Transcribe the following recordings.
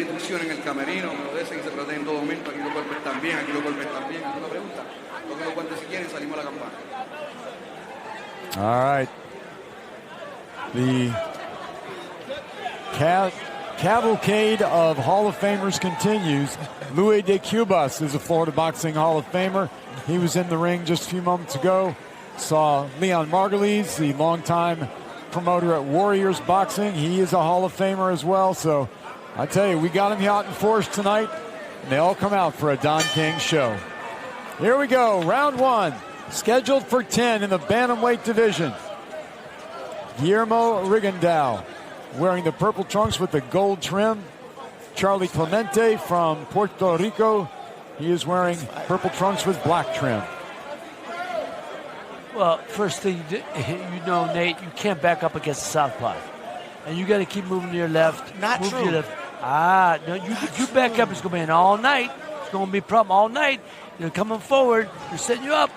la instrucción en el camerino, me lo dicen y se protege en todo momento. Aquí los golpes están bien, aquí los golpes están bien. ¿Alguna pregunta? Toquen los guantes si quieren, salimos a la campana. All right. The cavalcade of Hall of Famers continues. Luis de Cubas is a Florida Boxing Hall of Famer. He was in the ring just a few moments ago. Saw Leon Margulies, the longtime promoter at Warriors Boxing. He is a Hall of Famer as well. So I tell you, we got him out in force tonight, and they all come out for a Don King show. Here we go, round one, scheduled for 10 in the bantamweight division. Guillermo Rigondeaux wearing the purple trunks with the gold trim. Charlie Clemente from Puerto Rico, he is wearing purple trunks with black trim. Well, first thing, you know, Nate, you can't back up against the southpaw. And you got to keep moving to your left. Not move true. To your left. No, you back up, it's going to be an all night. It's going to be a problem all night. You're coming forward. You're setting you up.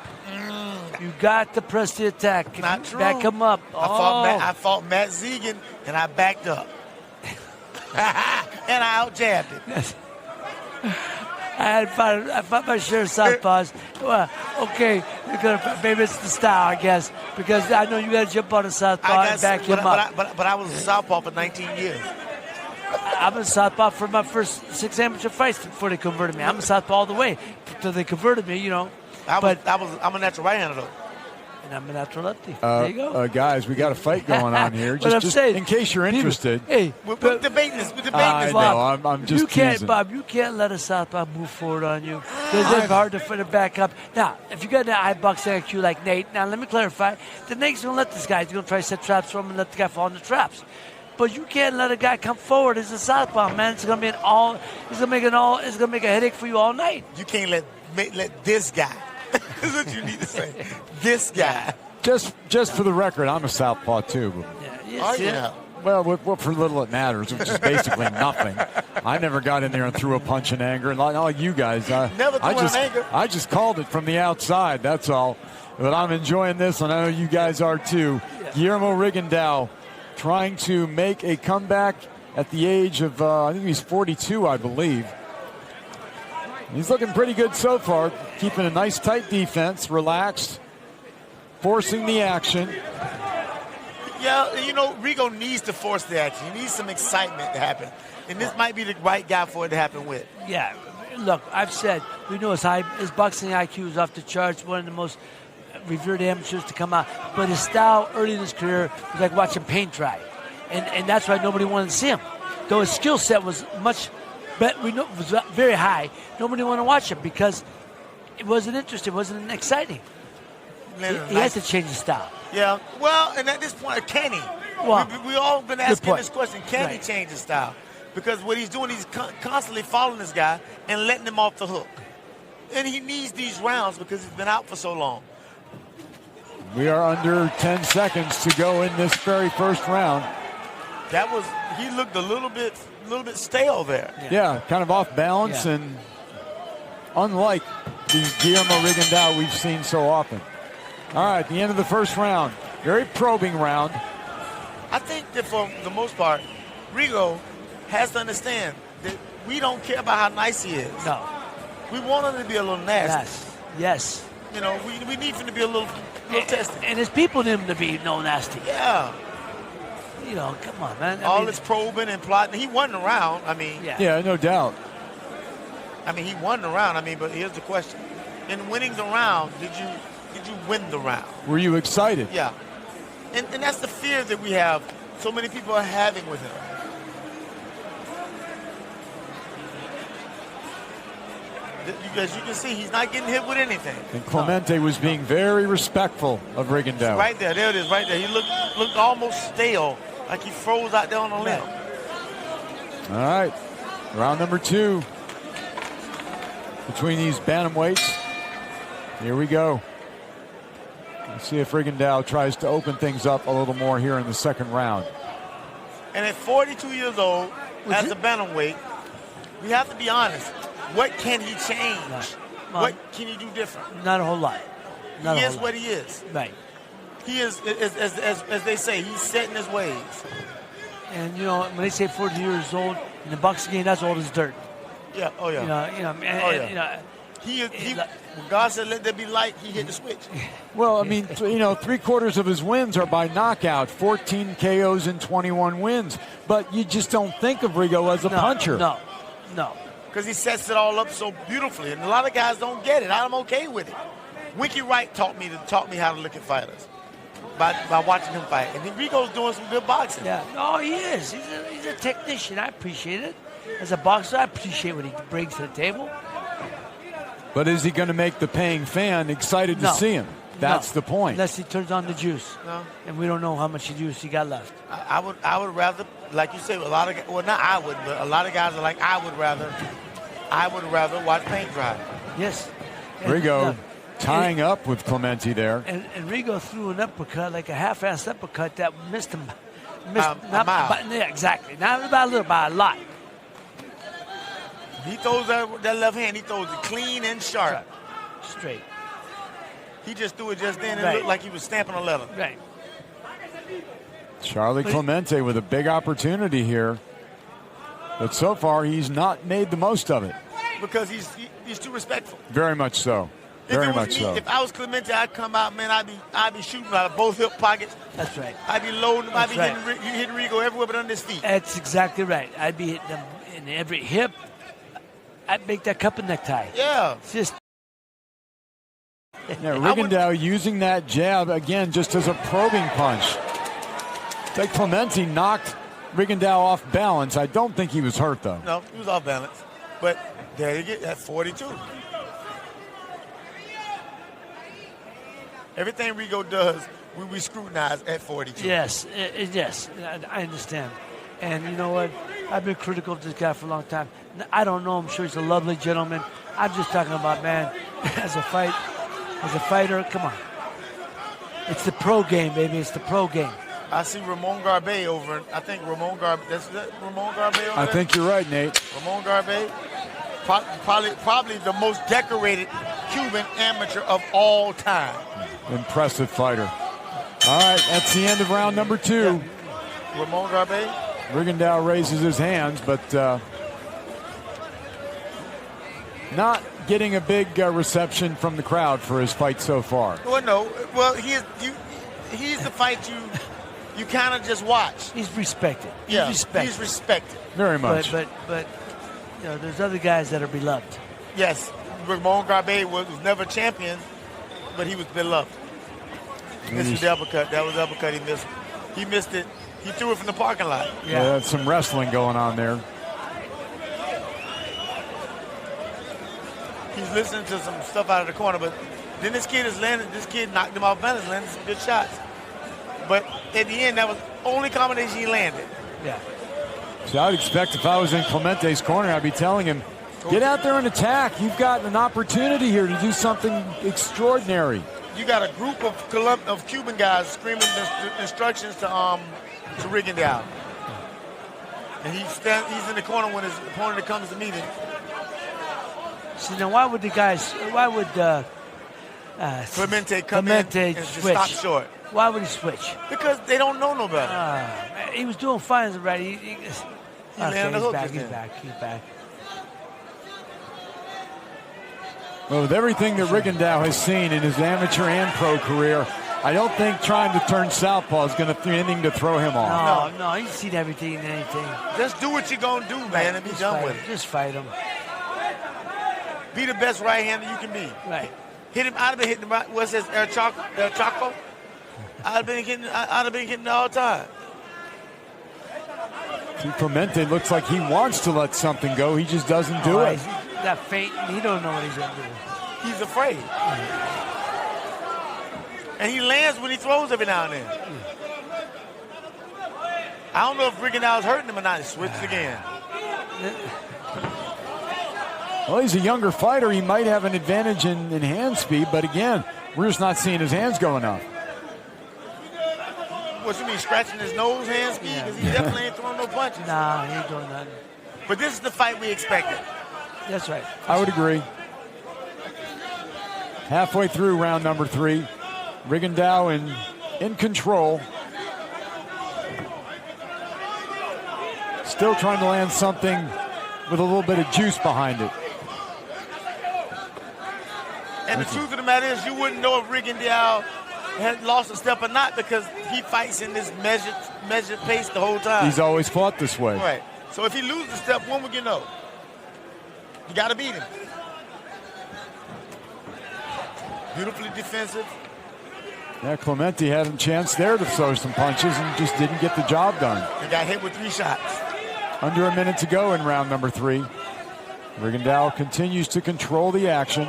You got to press the attack. Not true. Back him up. I fought Matt Zegan, and I backed up. And I out-jabbed it. I fought my share of southpaws. Well, okay, maybe it's the style, I guess, because I know you got to jump on a southpaw and back him up. But I was a southpaw for 19 years. I'm a southpaw for my first 6 amateur fights before they converted me. I'm a southpaw all the way until they converted me, you know. I'm a natural right-hander, though. And I'm a natural lefty. There you go. Guys, we got a fight going on here. just in case you're interested. We're debating this. I know. I'm just teasing. Bob, you can't let a southpaw move forward on you. It's hard to back up. Now, if you got an eye boxing IQ like Nate, now let me clarify. The Nate's going to let this guy. He's going to try to set traps for him and let the guy fall in the traps. But you can't let a guy come forward as a southpaw, man. It's going to be It's going to make a headache for you all night. You can't let this guy. That's what you need to say. This guy. Just for the record, I'm a southpaw too. Yeah. Well, for little it matters, which is basically nothing. I never got in there and threw a punch in anger, and like you guys, never threw in anger. I just called it from the outside. That's all. But I'm enjoying this, and I know you guys are too. Yeah. Guillermo Rigondeaux trying to make a comeback at the age of I think he's 42, I believe. He's looking pretty good so far, keeping a nice tight defense, relaxed, forcing the action. Yeah, you know, Rigo needs to force the action. He needs some excitement to happen. And this might be the right guy for it to happen with. Yeah, look, I've said, we know his boxing IQ is off the charts, one of the most revered amateurs to come out. But his style early in his career was like watching paint dry. And that's why nobody wanted to see him. Though his skill set was was very high. Nobody wanted to watch him because it wasn't interesting. It wasn't exciting. He has to change his style. Yeah. Well, and at this point, can he? Well, we all been asking this question. Can he change his style? Because what he's doing, he's constantly following this guy and letting him off the hook. And he needs these rounds because he's been out for so long. We are under 10 seconds to go in this very first round. He looked a little bit stale there. Yeah, kind of off balance and unlike the Guillermo Rigondeaux we've seen so often. All right, the end of the first round. Very probing round. I think that for the most part, Rigo has to understand that we don't care about how nice he is. No. We want him to be a little nasty. Yes. You know, we need him to be a little testy. And his people need him to be nasty. Yeah. You know, come on, man. All this probing and plotting. He won the round. I mean. Yeah, no doubt. I mean, he won the round. I mean, but here's the question. In winning the round, did you win the round? Were you excited? Yeah. And that's the fear that we have, so many people are having with him. As you can see, he's not getting hit with anything. And Clemente was being very respectful of Rigondeaux. Right there it is, right there. He looked almost stale, like he froze out there on the limb. All right, round number 2 between these bantamweights. Here we go. Let's see if Rigondeaux tries to open things up a little more here in the second round. And at 42 years old, as a bantamweight, we have to be honest. What can he change? What can he do different? Not a whole lot. He is what he is. Right. He is, as they say, he's set in his ways. And, you know, when they say 40 years old, In the boxing game, that's old as dirt. Yeah. Oh yeah. When God said let there be light, he hit the switch. Well, I mean, 3/4 of his wins are by knockout, 14 KOs and 21 wins. But you just don't think of Rigo as a puncher. No. Because he sets it all up so beautifully, and a lot of guys don't get it. I'm okay with it. Winky Wright taught me how to look at fighters by watching him fight, and Rigo's doing some good boxing. Yeah, no, he is. He's a technician. I appreciate it. As a boxer, I appreciate what he brings to the table. But is he going to make the paying fan excited to see him? That's the point. Unless he turns on the juice. No. And we don't know how much juice he got left. I would rather, like you say, a lot of, well, not I would, but a lot of guys are like, I would rather watch paint dry. Yes. Rigo tying up with Clemente there. And Rigo threw an uppercut, like a half-assed uppercut that missed him. A mile. Yeah, exactly. Not by a little, by a lot. He throws that left hand, he throws it clean and sharp. Straight. He just threw it just then and it looked like he was stamping a letter. Right. Charlie Clemente with a big opportunity here. But so far, he's not made the most of it. Because he's too respectful. Very much so. Very much so. If I was Clemente, I'd come out, man, I'd be shooting out of both hip pockets. That's right. I'd be loading, I'd be hitting Rigo everywhere but under his feet. That's exactly right. I'd be hitting him in every hip. I'd make that cup and necktie. Yeah. It's just. Yeah, Rigondeaux using that jab, again, just as a probing punch. Like Clemente knocked Rigondeaux off balance. I don't think he was hurt, though. No, he was off balance. But there you get that 42. Everything Rigo does, we scrutinize at 42. Yes, yes, I understand. And you know what? I've been critical of this guy for a long time. I don't know. I'm sure he's a lovely gentleman. I'm just talking about, man, as a fighter, come on. It's the pro game, baby. It's the pro game. I see Ramon Garbe over. I think Ramon Garbe. That's Ramon Garbe over I think you're right, Nate. Ramon Garbe, probably the most decorated Cuban amateur of all time. Impressive fighter. All right, that's the end of round number 2. Yeah. Ramon Garbe. Rigondeaux raises his hands, but not getting a big reception from the crowd for his fight so far. Well, no. Well, he's the fight you kind of just watch. He's respected. He's respected. Very much. But there's other guys that are beloved. Yes, Ramon Garbe was never champion, but he was beloved. He missed the uppercut. That was the uppercut he missed. He missed it. He threw it from the parking lot. Yeah, that's some wrestling going on there. He's listening to some stuff out of the corner, but then this kid knocked him off balance, landed some good shots. But at the end, that was the only combination he landed. Yeah. So I'd expect if I was in Clemente's corner, I'd be telling him, get out there and attack. You've got an opportunity here to do something extraordinary. You got a group of Cuban guys screaming instructions to Rigondeaux. And he's in the corner when his opponent comes to meet him. See, now why would Clemente come in and just stop short? Why would he switch? Because they don't know no better. He was doing fine already. He's back. He's back. Well, with everything that Rigondeaux has seen in his amateur and pro career, I don't think trying to turn southpaw is going to do anything to throw him off. No, he's seen everything and anything. Just do what you're going to do, man, and be done with it. Just fight him. Be the best right-hander you can be. Right. Hit him. I'd have been hitting him. What's this? El Chaco? I'd have been hitting all the time. See, Clemente looks like he wants to let something go. He just doesn't do it. That feint, he don't know what he's going to do. He's afraid. And he lands when he throws every now and then. I don't know if Rigondeaux's hurting him or not. He switched again. Well, he's a younger fighter. He might have an advantage in hand speed, but again, we're just not seeing his hands going up. What you mean, scratching his nose, hand speed? Because he definitely ain't throwing no punches. Nah, he ain't doing nothing. But this is the fight we expected. That's right. I would agree. Halfway through round number 3, Rigondeaux in control. Still trying to land something with a little bit of juice behind it. And the truth of the matter is, you wouldn't know if Rigondeaux had lost a step or not because he fights in this measured pace the whole time. He's always fought this way. Right. So if he loses a step, when would you know? You got to beat him. Beautifully defensive. Yeah, Clemente had a chance there to throw some punches and just didn't get the job done. He got hit with 3 shots. Under a minute to go in round number 3. Rigondeaux continues to control the action.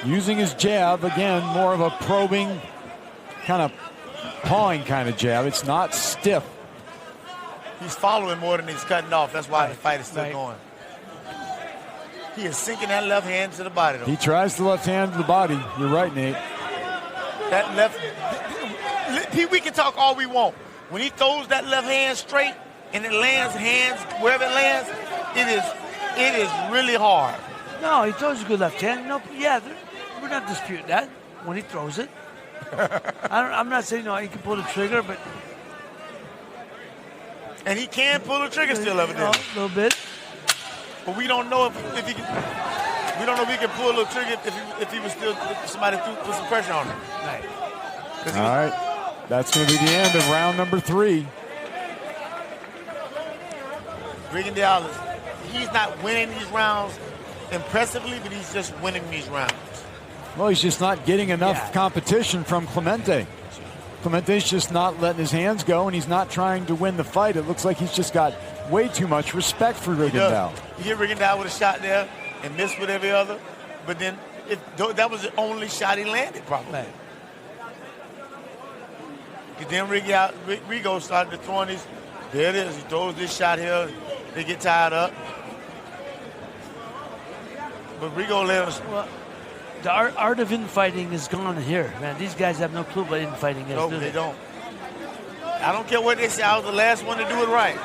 Using his jab, again, more of a probing, kind of pawing kind of jab. It's not stiff. He's following more than he's cutting off. That's why the fight is still going. He is sinking that left hand to the body, though. He tries the left hand to the body. You're right, Nate. That left, we can talk all we want. When he throws that left hand straight and it lands hands wherever it lands, it is really hard. No, he throws a good left hand. No, yeah, we're not disputing that when he throws it. I'm not saying he can pull the trigger, but and he can pull the trigger still, evidently. A little bit. But we don't know if he can. We don't know if he can pull the trigger if he was still if somebody put some pressure on him. Right. All right, that's going to be the end of round number 3. Rigondeaux, he's not winning these rounds impressively, but he's just winning these rounds. Well, he's just not getting enough competition from Clemente. Clemente's just not letting his hands go, and he's not trying to win the fight. It looks like he's just got way too much respect for Rigondeaux. You get Rigondeaux with a shot there and miss with every other, but then that was the only shot he landed, probably. Right. Then Rigo started to throw these. There it is. He throws this shot here. They get tied up. But Rigo let us. Well, the art of infighting is gone here, man. These guys have no clue what infighting is. No, they don't. I don't care what they say. I was the last one to do it right.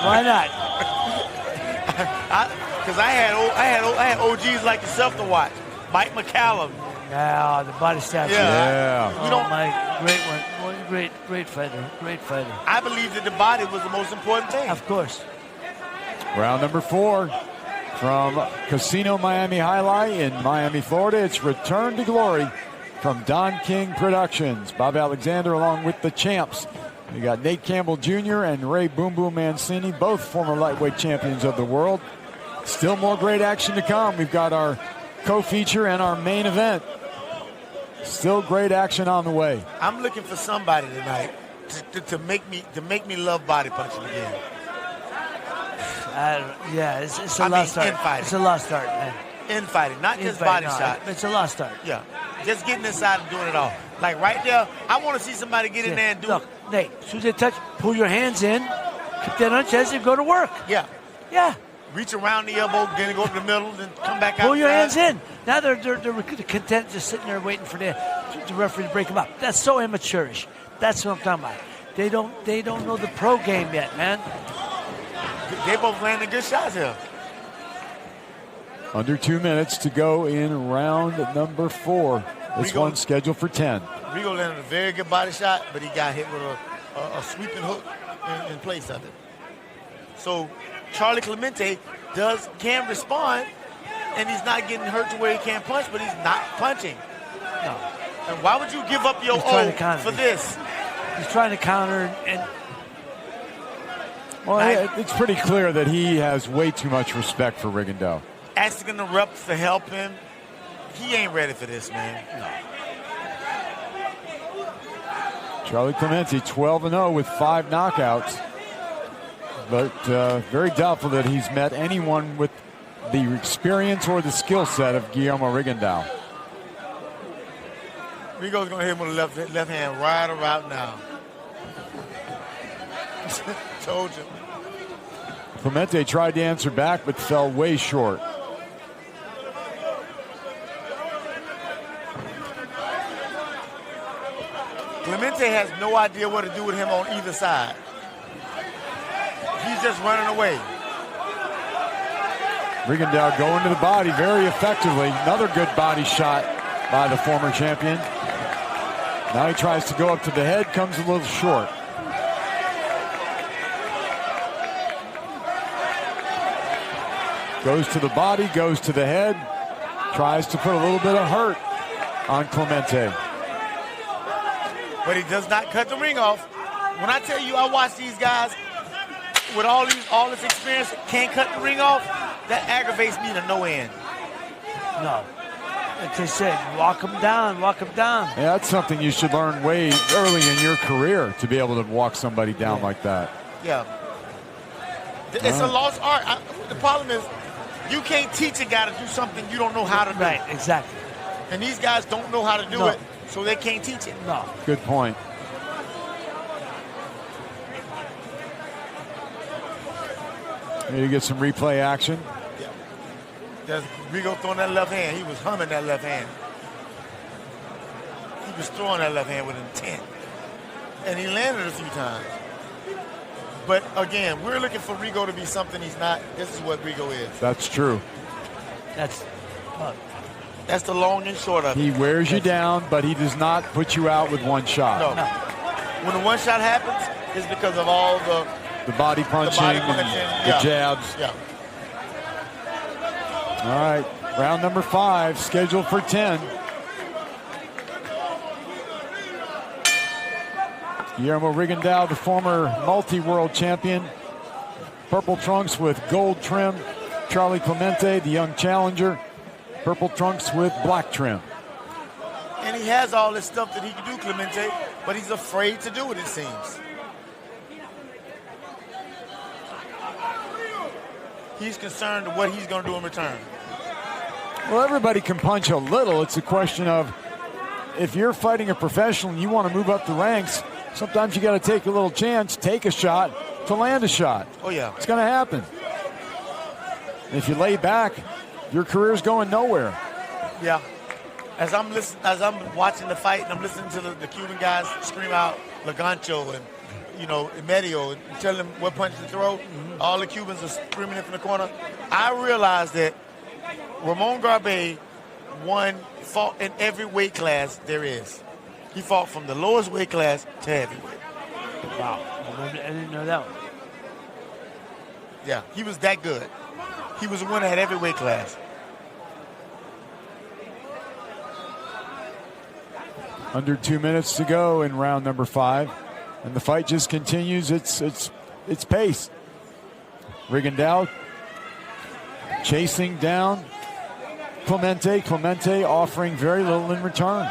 Why not? Because I had OGs like yourself to watch. Mike McCallum. Yeah, the body statue. Yeah. Oh, Mike, great one. Great fighter. Great fighter. I believe that the body was the most important thing. Of course. Round number 4 from Casino Miami Highlight in Miami, Florida. It's Return to Glory from Don King Productions. Bob Alexander along with the champs. We got Nate Campbell Jr. and Ray Boom Boom Mancini, both former lightweight champions of the world. Still more great action to come. We've got our co-feature and our main event. Still great action on the way. I'm looking for somebody tonight to make me love body punching again. It's a lost start. Infighting. It's a lost start, man. Infighting, not just body shots. It's a lost start. Yeah, just getting inside and doing it all. Like right there, I want to see somebody get in there and do Look, Nate, as soon as they touch, pull your hands in, keep that on chest and go to work. Yeah. Yeah. Reach around the elbow, then go to the middle, then come back out. Pull your hands in. Now they're content just sitting there waiting for the referee to break them up. That's so amateurish. That's what I'm talking about. They don't know the pro game yet, man. They both landing good shots here. Under 2 minutes to go in round number 4. This one's scheduled for 10. Rigo landed a very good body shot, but he got hit with a sweeping hook in place of it. So Charlie Clemente can respond, and he's not getting hurt to where he can't punch, but he's not punching. No. And why would you give up your O for this? He's trying to counter and. Well, it's pretty clear that he has way too much respect for Rigondeaux. Asking the reps to help him, he ain't ready for this, man. No. Charlie Clemente, 12-0 with 5 knockouts. But very doubtful that he's met anyone with the experience or the skill set of Guillermo Rigondeaux. Rigo's going to hit him with a left hand right about now. Told you. Clemente tried to answer back, but fell way short. Clemente has no idea what to do with him on either side. He's just running away. Rigondeaux going to the body very effectively. Another good body shot by the former champion. Now he tries to go up to the head, comes a little short. Goes to the body, goes to the head. Tries to put a little bit of hurt on Clemente. But he does not cut the ring off. When I tell you I watch these guys with all this experience, can't cut the ring off, that aggravates me to no end. No. Like I said, walk them down, walk them down. Yeah, that's something you should learn way early in your career, to be able to walk somebody down like that. Yeah. It's a lost art. The problem is you can't teach a guy to do something you don't know how to do. Right, exactly. And these guys don't know how to do it, so they can't teach it. No. Good point. Here you get some replay action. Yeah. Rigo throwing that left hand. He was humming that left hand. He was throwing that left hand with intent. And he landed a few times. But again, we're looking for Rigo to be something he's not. This is what Rigo is. That's true. That's the long and short of it. He wears you down, but he does not put you out with one shot. No. When the one shot happens, it's because of all the body punching, and the jabs. Yeah. All right, round number 5, scheduled for 10. Guillermo Rigondeaux, the former multi-world champion. Purple trunks with gold trim. Charlie Clemente, the young challenger. Purple trunks with black trim. And he has all this stuff that he can do, Clemente, but he's afraid to do it seems. He's concerned with what he's going to do in return. Well, everybody can punch a little. It's a question of, if you're fighting a professional and you want to move up the ranks, sometimes you got to take a little chance, take a shot to land a shot. Oh, yeah. It's going to happen. And if you lay back, your career's going nowhere. Yeah. As I'm watching the fight and I'm listening to the Cuban guys scream out Lagancho and, Medio, and tell them what punch to throw, all the Cubans are screaming it from the corner. I realized that Ramon Garbe fought in every weight class there is. He fought from the lowest weight class to heavyweight. Wow. I didn't know that one. Yeah, he was that good. He was a winner at every weight class. Under 2 minutes to go in round number 5. And the fight just continues its pace. Rigondeaux chasing down Clemente. Clemente offering very little in return.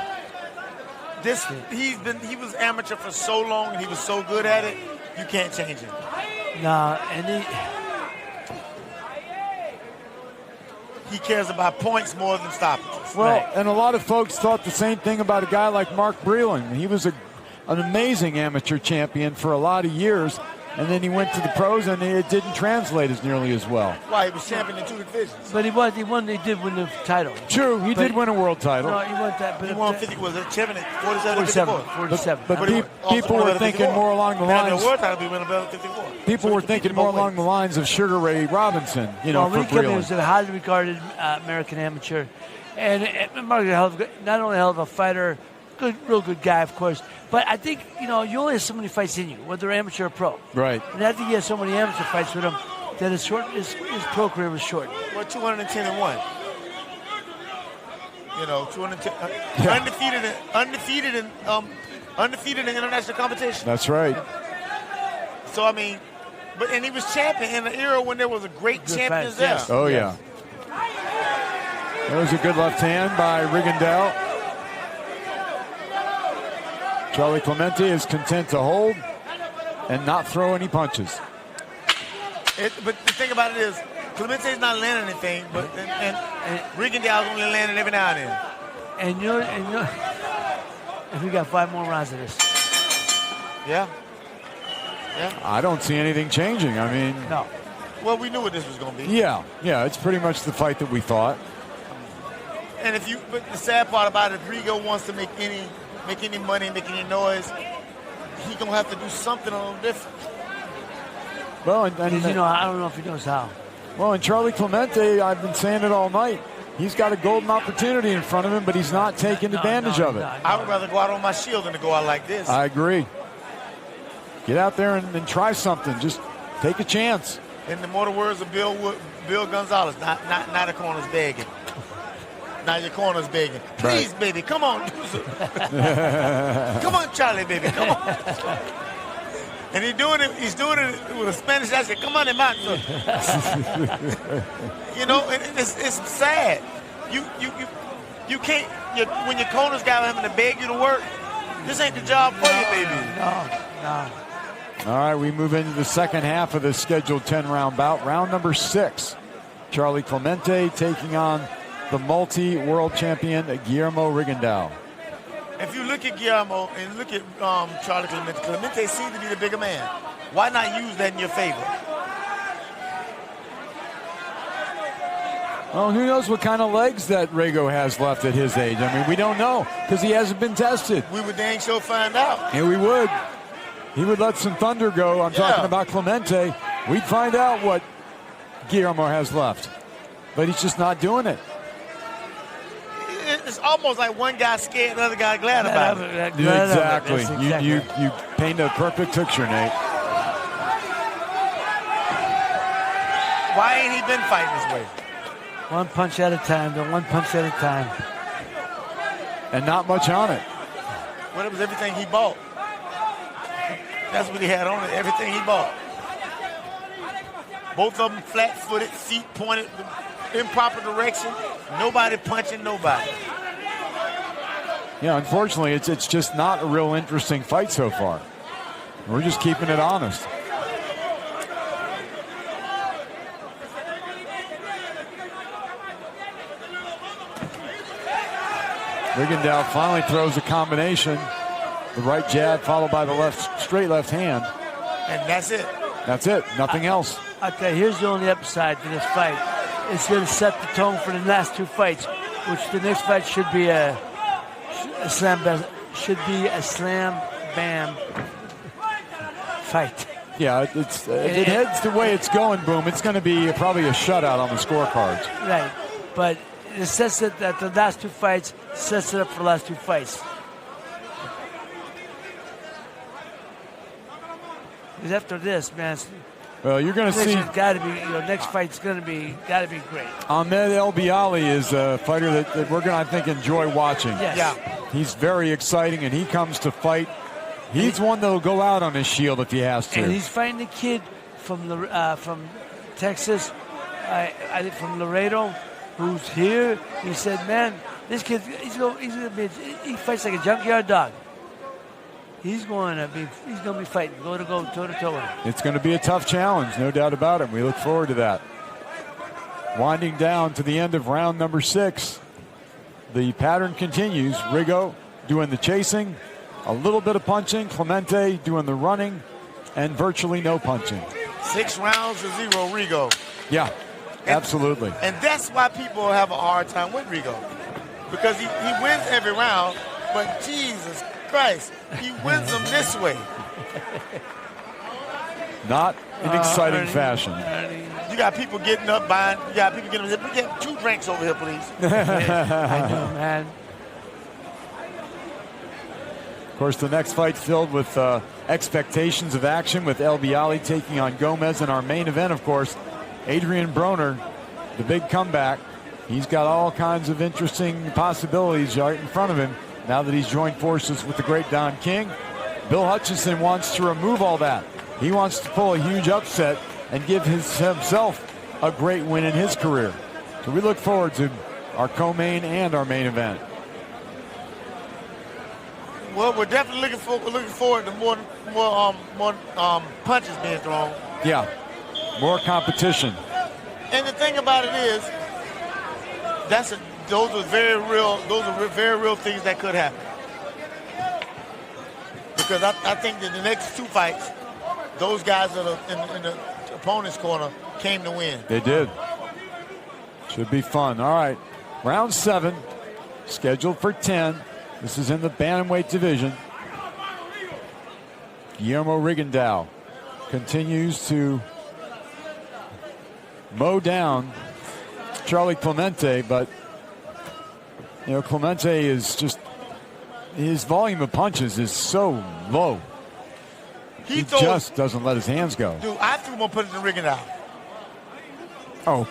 He was amateur for so long and he was so good at it, you can't change him. No, and he cares about points more than stoppages. Well, and a lot of folks thought the same thing about a guy like Mark Breland. He was an amazing amateur champion for a lot of years, and then he went to the pros, and it didn't translate as nearly as well. Why? He was champion in 2 divisions. But he did win the title. True, he did win a world title. No, he won that. But he won 50. Was it champion at 47? 47. But people were thinking more along the lines. The world title, he won a belt at 54. People were thinking more along the lines of Sugar Ray Robinson, when for he came in, he Breland. was a highly regarded American amateur, and Mark not only a hell of a fighter, real good guy, of course. But I think, you only have so many fights in you, whether amateur or pro. Right. And I think he had so many amateur fights with him that his pro career was short. Well, 210-1. 210. Undefeated in international competition. That's right. So, and he was champion in an era when there was a great champions there. Yes. Oh, yeah. There was a good left hand by Rigondeaux. Charlie Clemente is content to hold and not throw any punches. But the thing about it is, Clemente's not landing anything, and Rigondeaux's only landing every now and then. And we got 5 more rounds of this. Yeah. I don't see anything changing. No. Well, we knew what this was going to be. Yeah, it's pretty much the fight that we thought. And but the sad part about it, if Rigo wants to make any money, make any noise, he gonna have to do something a little different. Well, I don't know if he knows how. Well, and Charlie Clemente, I've been saying it all night. He's got a golden opportunity in front of him, but he's not taking advantage of it. I would rather go out on my shield than to go out like this. I agree. Get out there and try something. Just take a chance. In the mortal words of Bill Gonzalez, not a corner's begging. Now your corner's begging. Please, right. Baby, come on. Come on, Charlie, baby, come on. And he's doing it with a Spanish accent. Come on, hermano. You know, it's sad. You can't, when your corner's got having to beg you to work, this ain't the job for you, baby. No. All right, we move into the second half of this scheduled 10-round bout. Round number 6. Charlie Clemente taking on the multi-world champion, Guillermo Rigondeaux. If you look at Guillermo and look at Charlie Clemente seems to be the bigger man. Why not use that in your favor? Well, who knows what kind of legs that Rigo has left at his age. I mean, we don't know because he hasn't been tested. We would dang sure find out. And we would. He would let some thunder go. I'm talking about Clemente. We'd find out what Guillermo has left. But he's just not doing it. It's almost like one guy scared, the other guy glad about it. Exactly. You paint a perfect picture, Nate. Why ain't he been fighting this way? One punch at a time, though. One punch at a time. And not much on it. Well, it was everything he bought. That's what he had on it, everything he bought. Both of them flat-footed, feet pointed, improper direction. Nobody punching nobody. Yeah, unfortunately, it's just not a real interesting fight so far. We're just keeping it honest. Rigondeaux finally throws a combination. The right jab followed by the straight left hand. And that's it. That's it. Nothing else. Okay, here's the only upside to this fight. It's going to set the tone for the last two fights, which the next fight should be a slam bam fight. Yeah, it heads the way it's going, Boom. It's going to be probably a shutout on the scorecards. Right, but it sets it that the last two fights sets it up for the last two fights. Because after this, man, well, you're going to see. Got to be, next fight's got to be great. Ahmed El Bialy is a fighter that we're going to, I think, enjoy watching. Yes. Yeah. He's very exciting, and he comes to fight. He's one that'll go out on his shield if he has to. And he's fighting a kid from Texas, I think from Laredo, who's here. He said, "Man, this kid, he fights like a junkyard dog. He's going to be fighting toe to toe with him." It's going to be a tough challenge, no doubt about it. We look forward to that. Winding down to the end of round number 6. The pattern continues. Rigo doing the chasing, a little bit of punching. Clemente doing the running, and virtually no punching. 6 rounds to 0, Rigo. Yeah, absolutely. And that's why people have a hard time with Rigo. Because he wins every round, but Jesus Christ, he wins them this way. Not in exciting fashion. You got people getting up, buying. You got people getting up. Get 2 drinks over here, please. I know, man. Of course, the next fight filled with expectations of action, with El Bialy taking on Gomez. In our main event, of course, Adrian Broner, the big comeback. He's got all kinds of interesting possibilities right in front of him now that he's joined forces with the great Don King. Bill Hutchinson wants to remove all that. He wants to pull a huge upset and give himself a great win in his career. So we look forward to our co-main and our main event. Well, we're definitely looking forward to more punches being thrown. Yeah, more competition. And the thing about it is, those are very real things that could happen. Because I think that the next 2 fights, those guys that are in the opponent's corner came to win. They did. Should be fun. All right, round 7, scheduled for 10. This is in the bantamweight division. Guillermo Rigondeaux continues to mow down Clemente, but Clemente is just, his volume of punches is so low. He just doesn't let his hands go. Dude, I threw one punch to Rigondeaux. Oh,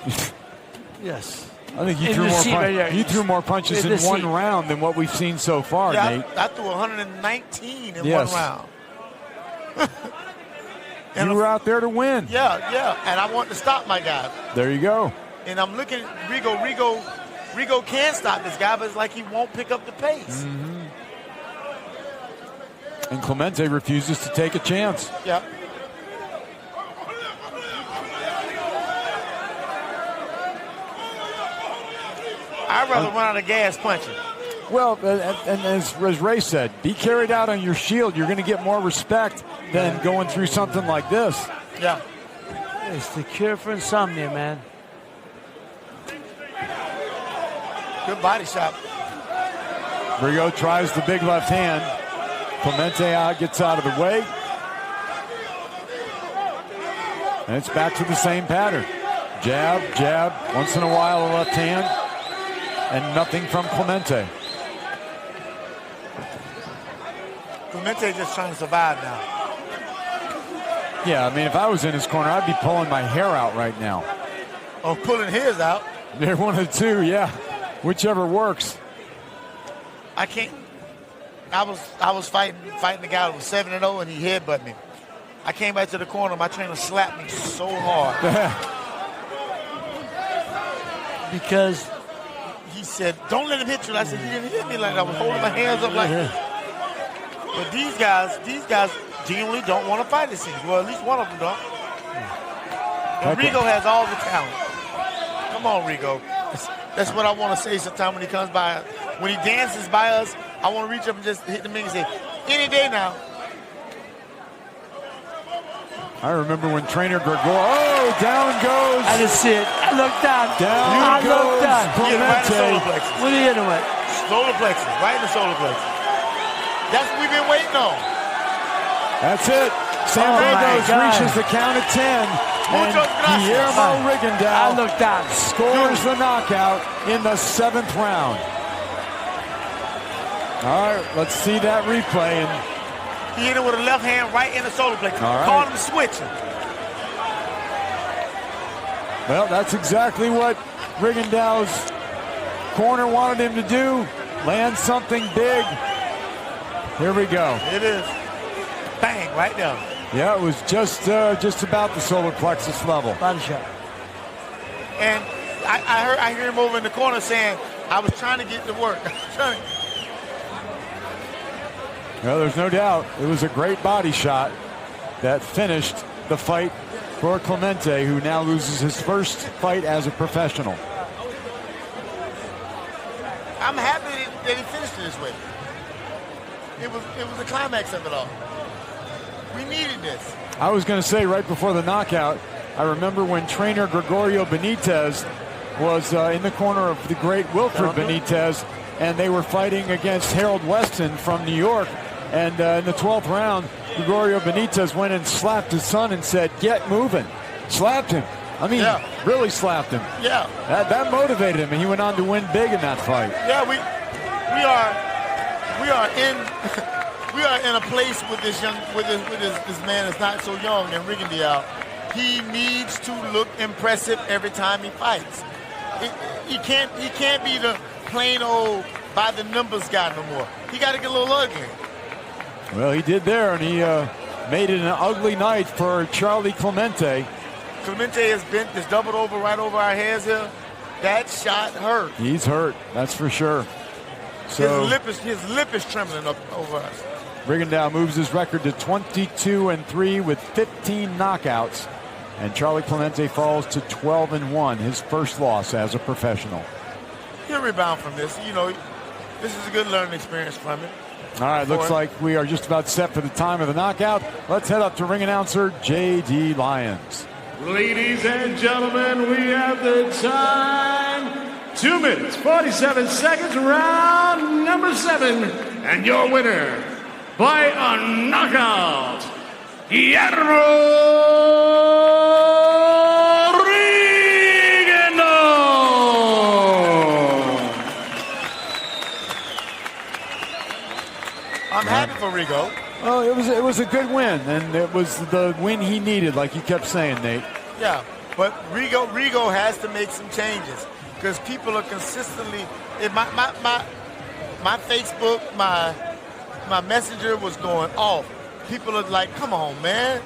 Yes. I think you In threw the more, seat right there. you threw more punches In in the one seat. round than what we've seen so far, Yeah, Nate. I threw 119 in Yes. one round. You were out there to win. Yeah, and I want to stop my guy. There you go. And I'm looking at Rigo. Rigo can stop this guy, but it's like he won't pick up the pace. And Clemente refuses to take a chance. Yeah. I'd rather run out of gas punching. Well, and as Ray said, be carried out on your shield. You're going to get more respect than going through something like this. Yeah. It's the cure for insomnia, man. Good body shot. Rigo tries the big left hand. Clemente gets out of the way. And it's back to the same pattern. Jab, jab, once in a while a left hand. And nothing from Clemente. Clemente just trying to survive now. Yeah, I mean, if I was in his corner, I'd be pulling my hair out right now. Or pulling his out. They're one of the two, yeah. Whichever works. I can't. I was fighting the guy that was 7-0 and he headbutted me. I came back to the corner. My trainer slapped me so hard. Because He said, "Don't let him hit you." I said, "He didn't hit me like that. I was holding my hands up like." But these guys genuinely don't want to fight it seems. Well, at least one of them don't. And Rigo has all the talent. Come on, Rigo. That's what I want to say sometimes when he comes by. When he dances by us, I want to reach up and just hit the mic and say, "Any day now." I remember when trainer Gregorio, down goes. I didn't see it. I looked down. Down I looked down. He hit him right in the solar Clemente. plexus. What are you hitting with? Solar plexus, right in the solar plexus. That's what we've been waiting on. That's it. San Oh, my Diego God. reaches the count of 10. And Muchas gracias. Guillermo I Rigondeaux looked down. scores the knockout in the 7th round. All right, let's see that replay. And He hit him with a left hand right in the solar plexus. All right. Called him switching. well, that's exactly what Rigondeaux's corner wanted him to do. Land something big. Here we go. It is. Bang, right there. Yeah, it was just about the solar plexus level. Body shot. And I hear him over in the corner saying, "I was trying to get to work." Well, there's no doubt it was a great body shot that finished the fight for Clemente, who now loses his first fight as a professional. I'm happy that he finished it this way. It was the climax of it all. We needed this. I was going to say right before the knockout, I remember when trainer Gregorio Benitez was in the corner of the great Wilfred Benitez, and they were fighting against Harold Weston from New York. And in the 12th round, Gregorio Benitez went and slapped his son and said, "Get moving." Slapped him. I mean, Yeah. really slapped him. Yeah. That motivated him, and he went on to win big in that fight. Yeah, we are in a place with this man that's not so young and Rigondeaux. He needs to look impressive every time he fights. He can't be the plain old by the numbers guy no more. He got to get a little ugly. Well, he did there, and he made it an ugly night for Charlie Clemente. Clemente has doubled over right over our heads here. That shot hurt. He's hurt, that's for sure. So His lip is trembling up over us. Rigondeaux moves his record to 22-3 with 15 knockouts, and Charlie Clemente falls to 12-1, his first loss as a professional. He'll rebound from this. You know, this is a good learning experience from him. All right, looks like we are just about set for the time of the knockout. Let's head up to ring announcer J.D. Lyons. Ladies and gentlemen, we have the time. 2 minutes, 47 seconds, round number 7. And your winner by a knockout, Guillermo I'm happy for Rigo. Oh, it was a good win, and it was the win he needed, like you kept saying, Nate. Yeah. But Rigo has to make some changes because people are consistently. My Facebook, my messenger was going off. People are like, come on, man.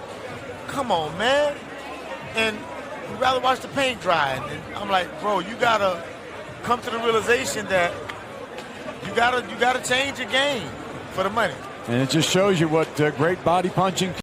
And we'd rather watch the paint dry. And I'm like, bro, you got to come to the realization that you gotta change your game for the money. And it just shows you what great body punching